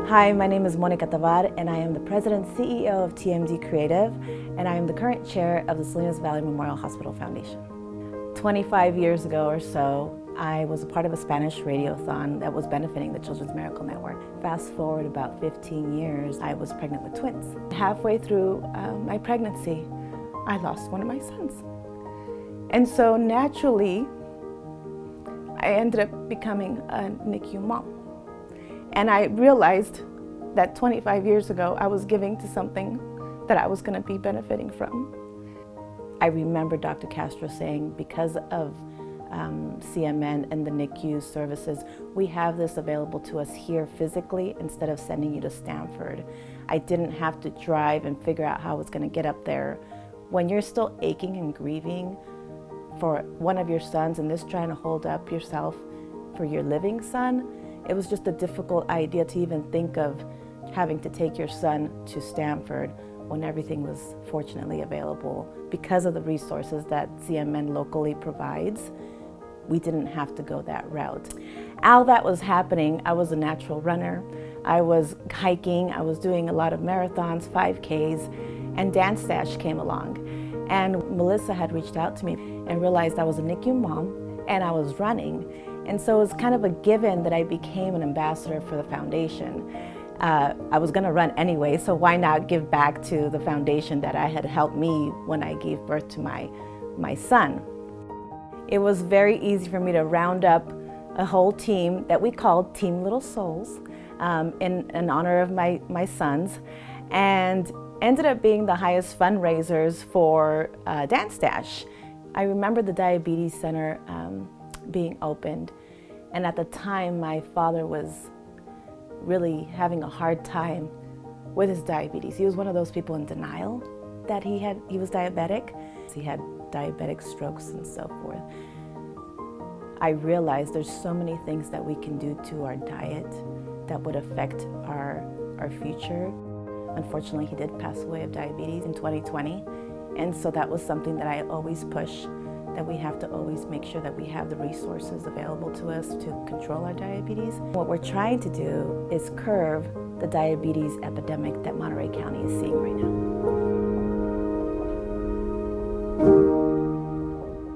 Hi, my name is Tovar, and I am the President and CEO of TMD Creative, and I am the current chair of the Salinas Valley Memorial Hospital Foundation. 25 years ago or so, I was a part of a Spanish radiothon that was benefiting the Children's Miracle Network. Fast forward about 15 years, I was pregnant with twins. Halfway through my pregnancy, I lost one of my sons. And so naturally, I ended up becoming a NICU mom. And I realized that 25 years ago, I was giving to something that I was going to be benefiting from. I remember Dr. Castro saying, because of CMN and the NICU services, we have this available to us here physically instead of sending you to Stanford. I didn't have to drive and figure out how I was going to get up there. When you're still aching and grieving for one of your sons and just trying to hold up yourself for your living son, it was just a difficult idea to even think of having to take your son to Stanford when everything was fortunately available. Because of the resources that CMN locally provides, we didn't have to go that route. While that was happening, I was a natural runner. I was hiking, I was doing a lot of marathons, 5Ks, and Dance Dash came along. And Melissa had reached out to me and realized I was a NICU mom and I was running. And so it was kind of a given that I became an ambassador for the foundation. I was going to run anyway, so why not give back to the foundation that had helped me when I gave birth to my son. It was very easy for me to round up a whole team that we called Team Little Souls in honor of my sons, and ended up being the highest fundraisers for Dance Dash. I remember the Diabetes Center being opened, and at the time my father was really having a hard time with his diabetes. He was one of those people in denial that he was diabetic. He had diabetic strokes and so forth. I realized there's so many things that we can do to our diet that would affect our future. Unfortunately, he did pass away of diabetes in 2020, and so that was something that I always push, that we have to always make sure that we have the resources available to us to control our diabetes. What we're trying to do is curb the diabetes epidemic that Monterey County is seeing right now.